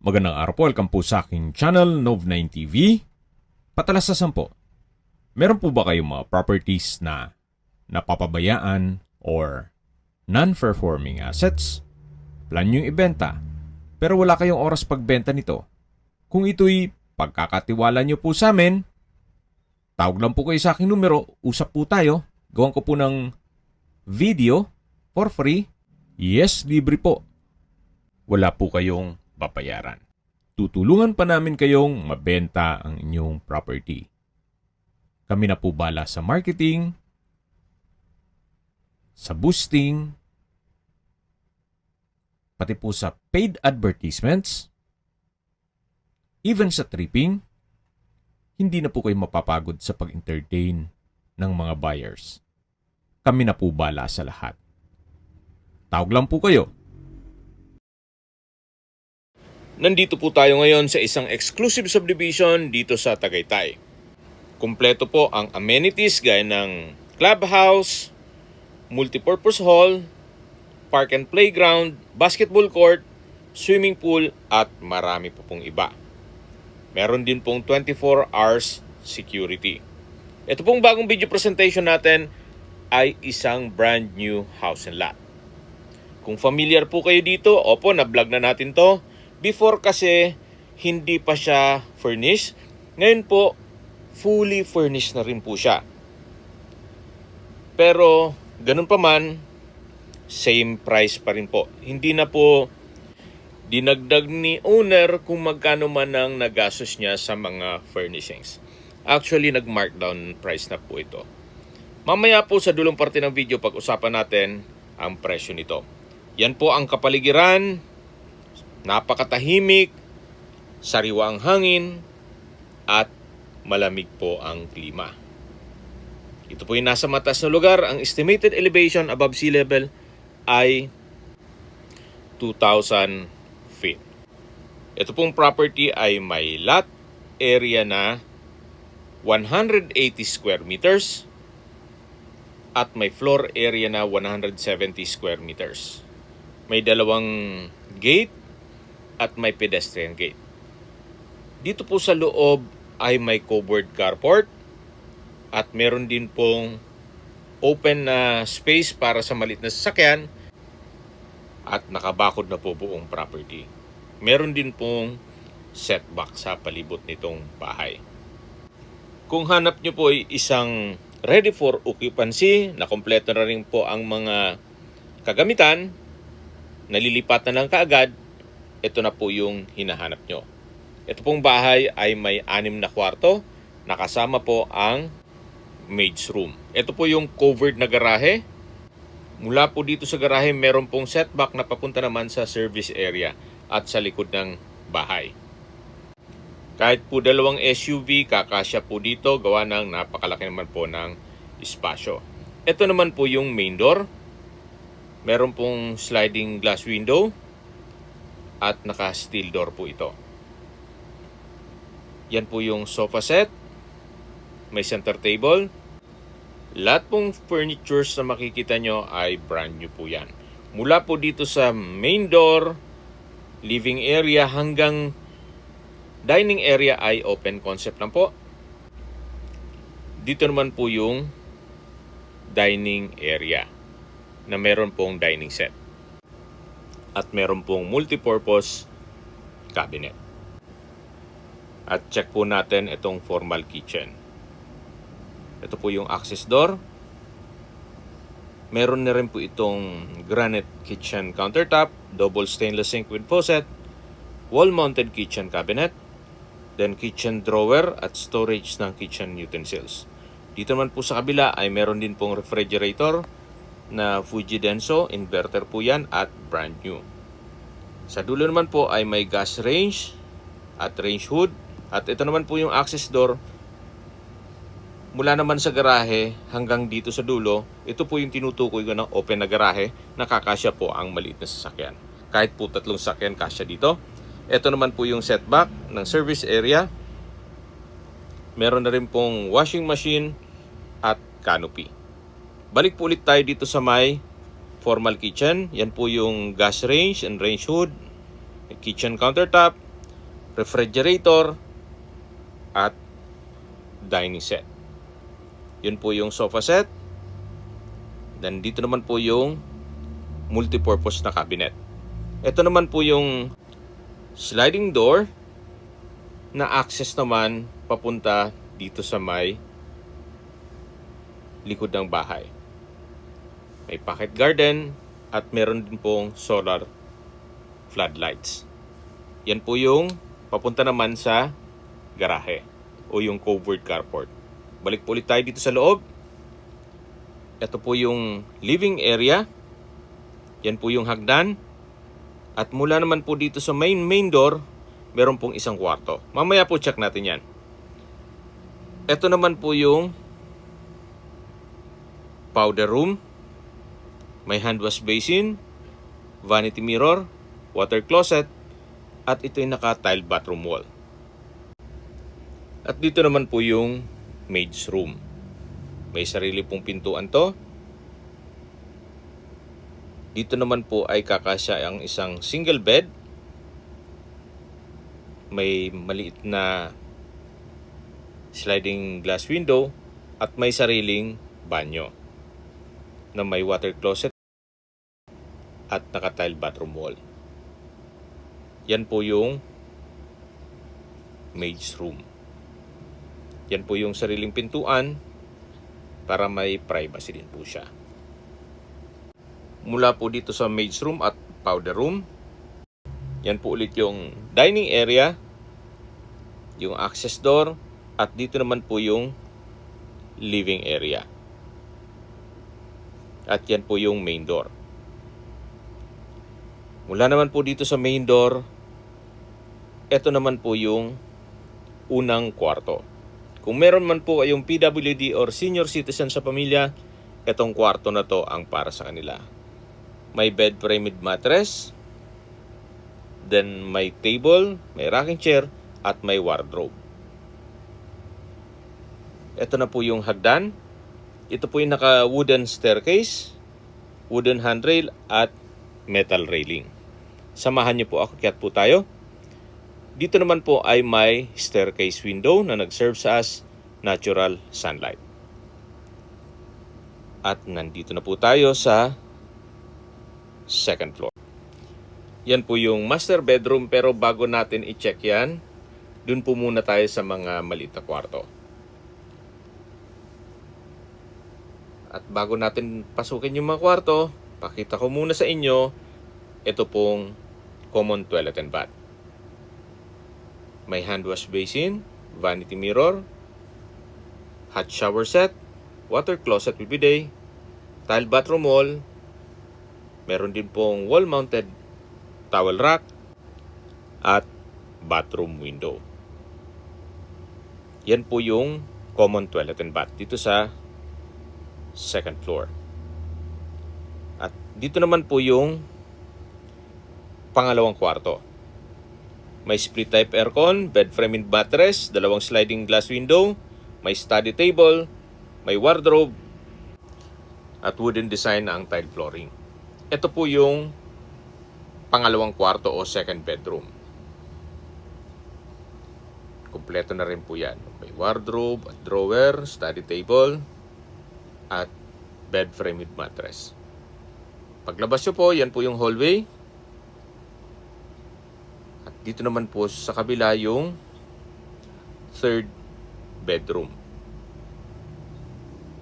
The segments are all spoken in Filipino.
Magandang araw po, welcome po sa aking channel, Nov9 TV. Patalasasan po, meron po ba kayong mga properties na napapabayaan or non-performing assets? Plan nyo ibenta, pero wala kayong oras pagbenta nito. Kung ito'y pagkakatiwala nyo po sa amin, tawag lang po kayo sa aking numero, usap po tayo, gawan ko po ng video for free. Yes, libre po. Wala po kayong babayaran. Tutulungan pa namin kayong mabenta ang inyong property. Kami na po bala sa marketing, sa boosting, pati po sa paid advertisements, even sa tripping. Hindi na po kayo mapapagod sa pag-entertain ng mga buyers. Kami na po bala sa lahat. Tawag lang po kayo. Nandito po tayo ngayon sa isang exclusive subdivision dito sa Tagaytay. Kumpleto po ang amenities gaya ng clubhouse, multipurpose hall, park and playground, basketball court, swimming pool at marami po pong iba. Meron din pong 24 hours security. Ito pong bagong video presentation natin ay isang brand new house and lot. Kung familiar po kayo dito, opo, na-vlog na natin to. Before kasi, hindi pa siya furnished. Ngayon po, fully furnished na rin po siya. Pero, ganun pa man, same price pa rin po. Hindi na po dinagdag ni owner kung magkano man ang nagastos niya sa mga furnishings. Actually, nag-markdown price na po ito. Mamaya po sa dulong parte ng video, pag-usapan natin ang presyo nito. Yan po ang kapaligiran. Napakatahimik, sariwa ang hangin, at malamig po ang klima. Ito po yung nasa mataas na lugar. Ang estimated elevation above sea level ay 2,000 feet. Ito pong property ay may lot area na 180 square meters at may floor area na 170 square meters. May dalawang gate at may pedestrian gate. Dito po sa loob ay may covered carport at meron din pong open na space para sa maliit na sasakyan at nakabakod na po buong property. Meron din pong setback sa palibot nitong bahay. Kung hanap nyo po ay isang ready for occupancy na kompleto na rin po ang mga kagamitan, nalilipat na lang kaagad, ito na po yung hinahanap nyo. Ito pong bahay ay may 6 na kwarto, nakasama po ang maid's room. Ito po yung covered na garahe. Mula po dito sa garahe, meron pong setback na papunta naman sa service area at sa likod ng bahay. Kahit po dalawang SUV, kakasya po dito, gawa ng napakalaki naman po ng espasyo. Ito naman po yung main door. Meron pong sliding glass window at naka-steel door po ito. Yan po yung sofa set. May center table. Lahat pong furnitures na makikita nyo ay brand new po yan. Mula po dito sa main door, living area hanggang dining area ay open concept lang po. Dito naman po yung dining area na meron pong dining set. At meron pong multipurpose cabinet. At check po natin itong formal kitchen. Ito po yung access door. Meron na rin po itong granite kitchen countertop, double stainless sink with faucet, wall-mounted kitchen cabinet, then kitchen drawer at storage ng kitchen utensils. Dito naman po sa kabila ay meron din pong refrigerator na Fuji Denso, inverter po yan at brand new. Sa dulo naman po ay may gas range at range hood. At ito naman po yung access door. Mula naman sa garahe hanggang dito sa dulo, ito po yung tinutukoy ko ng open na garahe, nakakasya po ang maliit na sasakyan. Kahit po 3 sasakyan kasya dito. Ito naman po yung setback ng service area. Meron na rin pong washing machine at canopy. Balik po ulit tayo dito sa may formal kitchen. Yan po yung gas range and range hood, kitchen countertop, refrigerator, at dining set. Yun po yung sofa set. Then dito naman po yung multipurpose na cabinet. Ito naman po yung sliding door na access naman papunta dito sa may likod ng bahay. May pocket garden at meron din pong solar floodlights. Yan po yung papunta naman sa garahe o yung covered carport. Balik po ulit tayo dito sa loob. Ito po yung living area. Yan po yung hagdan. At mula naman po dito sa main door, meron pong isang kwarto. Mamaya po check natin yan. Ito naman po yung powder room. May hand wash basin, vanity mirror, water closet, at ito yung naka-tile bathroom wall. At dito naman po yung maid's room. May sarili pong pintuan to. Dito naman po ay kakasya ang isang single bed. May maliit na sliding glass window at may sariling banyo na may water closet at naka-tile bathroom wall. Yan po yung maid's room. Yan po yung sariling pintuan para may privacy din po siya. Mula po dito sa maid's room at powder room, yan po ulit yung dining area, yung access door, at dito naman po yung living area. At yan po yung main door. Mula naman po dito sa main door, ito naman po yung unang kwarto. Kung meron man po kayong PWD or senior citizen sa pamilya, itong kwarto na to ang para sa kanila. May bed framed mattress, then may table, may rocking chair, at may wardrobe. Ito na po yung hagdan. Ito po yung naka-wooden staircase, wooden handrail, at metal railing. Samahan niyo po ako, kaya po tayo. Dito naman po ay may staircase window na nag-serve sa as natural sunlight. At nandito na po tayo sa second floor. Yan po yung master bedroom, pero bago natin i-check yan, dun po muna tayo sa mga maliit na kwarto. At bago natin pasukin yung mga kwarto, pakita ko muna sa inyo ito pong common toilet and bath. May hand wash basin, vanity mirror, hot shower set, water closet with bidet, tile bathroom wall, meron din pong wall-mounted towel rack, at bathroom window. Yan po yung common toilet and bath dito sa second floor. At dito naman po yung pangalawang kwarto. May split type aircon, bed framed mattress, dalawang sliding glass window, may study table, may wardrobe, at wooden design na ang tile flooring. Ito po yung pangalawang kwarto o second bedroom. Kompleto na rin po yan. May wardrobe, at drawer, study table, at bed framed mattress. Paglabas nyo po, yan po yung hallway. At dito naman po sa kabila yung third bedroom.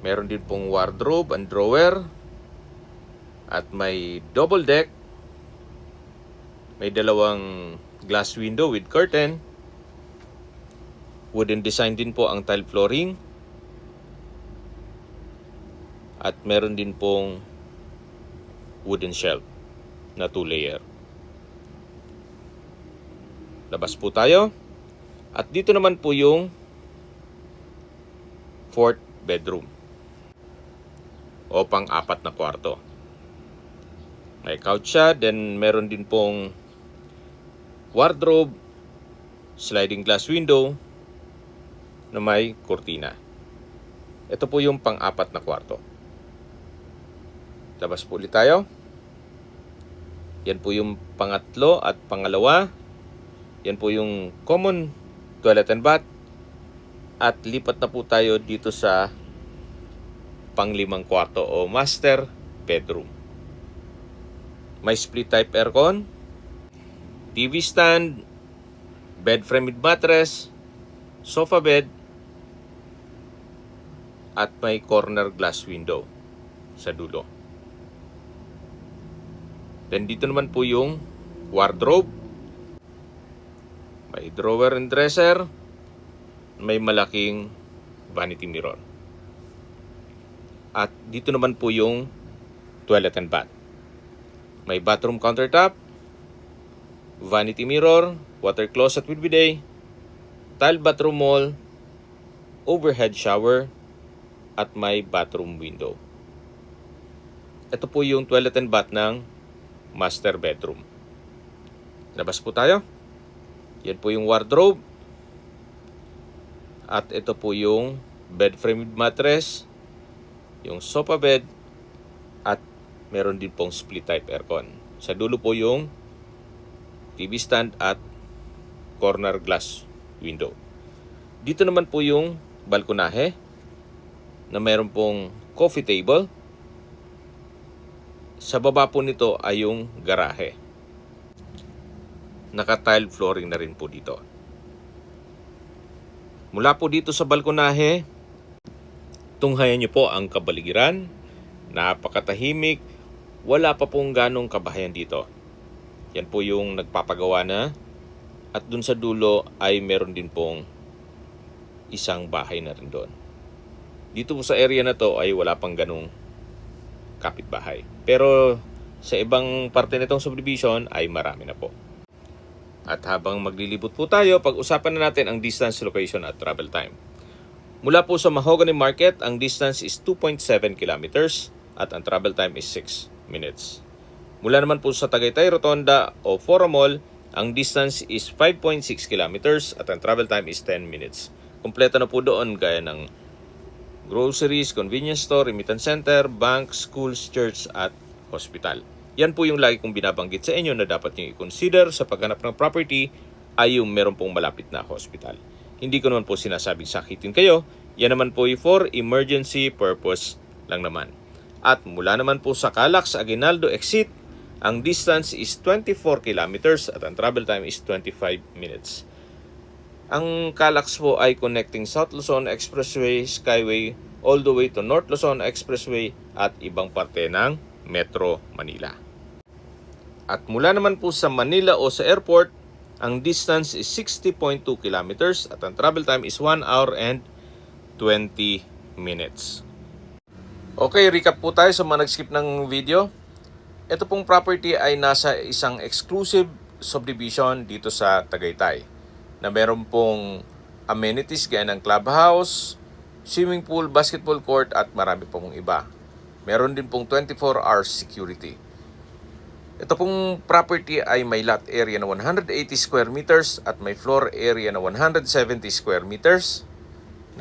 Meron din pong wardrobe and drawer. At may double deck. May dalawang glass window with curtain. Wooden design din po ang tile flooring. At meron din pong wooden shelf na 2-layer. Labas po tayo. At dito naman po yung fourth bedroom o pang-apat na kwarto. May couch siya, then meron din pong wardrobe, sliding glass window na may kurtina. Ito po yung pang-apat na kwarto. Labas po ulit tayo. Yan po yung pangatlo at pangalawa. Yan po yung common toilet and bath. At lipat na po tayo dito sa panglimang kwarto o master bedroom. May split type aircon, TV stand, bed frame with mattress, sofa bed, at may corner glass window sa dulo. Then dito naman po yung wardrobe. May drawer and dresser. May malaking vanity mirror. At dito naman po yung toilet and bath. May bathroom countertop, vanity mirror, water closet with bidet, tile bathroom wall, overhead shower, at may bathroom window. Ito po yung toilet and bath ng master bedroom. Labas po tayo. Yan po yung wardrobe. At ito po yung bed frame with mattress, yung sofa bed, at meron din pong split type aircon. Sa dulo po yung TV stand at corner glass window. Dito naman po yung balkonahe na meron pong coffee table. Sa baba po nito ay yung garahe. Naka-tile flooring na rin po dito. Mula po dito sa balkonahe, tunghayan niyo po ang kabaligiran. Napakatahimik. Wala pa pong ganong kabahayan dito. Yan po yung nagpapagawa na. At dun sa dulo ay meron din pong isang bahay na rin doon. Dito po sa area na to ay wala pang ganong kapitbahay. Pero sa ibang parte nitong subdivision ay marami na po. At habang maglilibot po tayo, pag-usapan na natin ang distance, location at travel time. Mula po sa Mahogany Market, ang distance is 2.7 kilometers at ang travel time is 6 minutes. Mula naman po sa Tagaytay Rotonda o Fora Mall, ang distance is 5.6 kilometers at ang travel time is 10 minutes. Kompleto na po doon gaya ng groceries, convenience store, remittance center, bank, schools, church at hospital. Yan po yung lagi kong binabanggit sa inyo na dapat nyo i-consider sa paghanap ng property ay yung meron pong malapit na hospital. Hindi ko naman po sinasabing sakitin kayo. Yan naman po for emergency purpose lang naman. At mula naman po sa Calax Aguinaldo exit, ang distance is 24 kilometers at ang travel time is 25 minutes. Ang Calax po ay connecting South Luzon Expressway, Skyway, all the way to North Luzon Expressway at ibang parte ng Metro Manila. At mula naman po sa Manila o sa airport, ang distance is 60.2 kilometers at ang travel time is 1 hour and 20 minutes. Okay, recap po tayo sa mga nag-skip ng video. Ito pong property ay nasa isang exclusive subdivision dito sa Tagaytay na meron pong amenities gaya ng clubhouse, swimming pool, basketball court at marami pong iba. Meron din pong 24 hours security. Ito pong property ay may lot area na 180 square meters at may floor area na 170 square meters.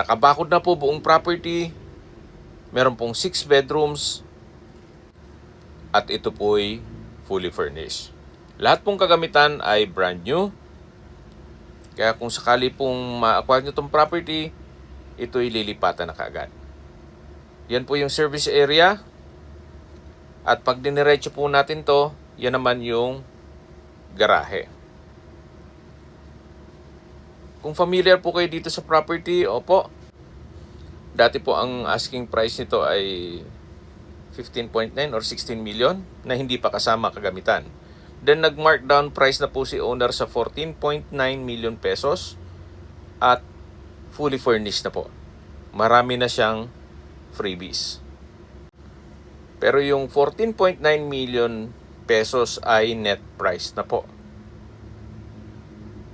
Nakabakod na po buong property. Meron pong 6 bedrooms at ito po ay fully furnished. Lahat pong kagamitan ay brand new. Kaya kung sakali pong ma-acquire nyo itong property, ito'y lilipatan na kaagad. Yan po yung service area. At pag diniretso po natin to, yan naman yung garahe. Kung familiar po kayo dito sa property, opo. Dati po ang asking price nito ay 15.9 or 16 million na hindi pa kasama kagamitan. Then nag-markdown price na po si owner sa 14.9 million pesos at fully furnished na po. Marami na siyang freebies. Pero yung 14.9 million pesos ay net price na po.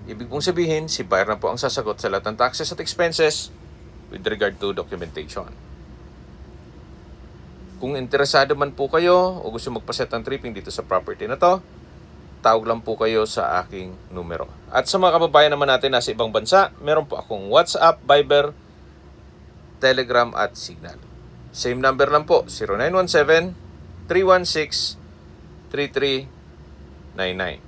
Ibig pong sabihin, si buyer na po ang sasagot sa lahat ng taxes at expenses with regard to documentation. Kung interesado man po kayo o gusto magpaset ng tripping dito sa property na to, tawag lang po kayo sa aking numero. At sa mga kababayan naman natin nasa ibang bansa, meron po akong WhatsApp, Viber, Telegram at Signal. Same number lang po, 0917-316-3399.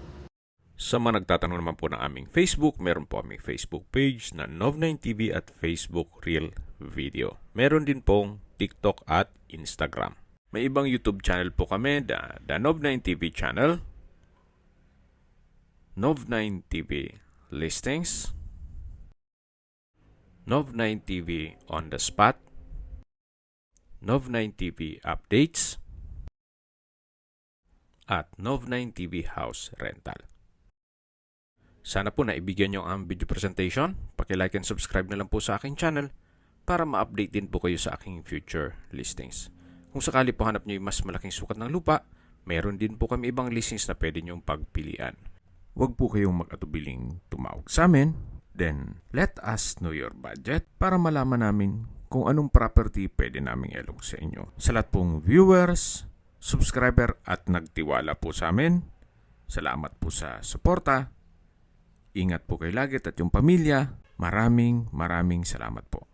Sa mga nagtatanong naman po ng aming Facebook, meron po aming Facebook page na Nov9TV at Facebook Reel Video. Meron din pong TikTok at Instagram. May ibang YouTube channel po kami, the Nov9TV channel, Nov9TV Listings, Nov9TV On The Spot, Nov9TV Updates, at Nov9TV House Rental. Sana po naibigyan nyo ang video presentation. Paki-like and subscribe na lang po sa aking channel para ma-update din po kayo sa aking future listings. Kung sakali po hanap nyo yung mas malaking sukat ng lupa, meron din po kami ibang listings na pwede nyong pagpilian. Huwag po kayong mag-atubiling tumawag sa amin. Then, let us know your budget para malaman namin kung anong property pwede naming ilog sa inyo. Sa lahat pong viewers, subscriber at nagtiwala po sa amin, salamat po sa suporta. Ingat po kayo lagi at yung pamilya. Maraming salamat po.